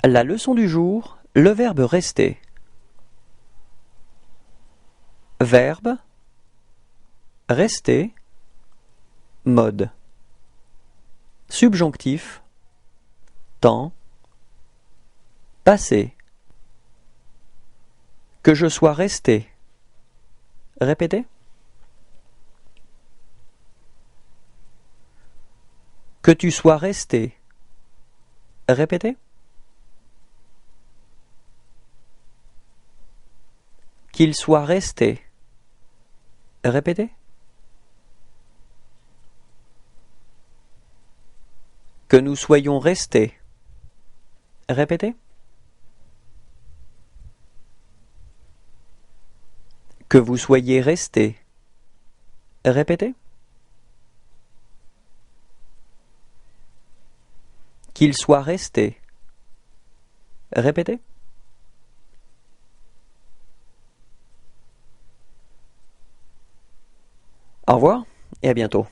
La leçon du jour, le verbe rester. Verbe, rester, mode. Subjonctif, temps, passé. Que je sois resté. Répétez. Que tu sois resté. Répétez. Qu'il soit resté. Répétez. Que nous soyons restés. Répétez. Que vous soyez restés. Répétez. Qu'il soit resté. Répétez. Au revoir et à bientôt.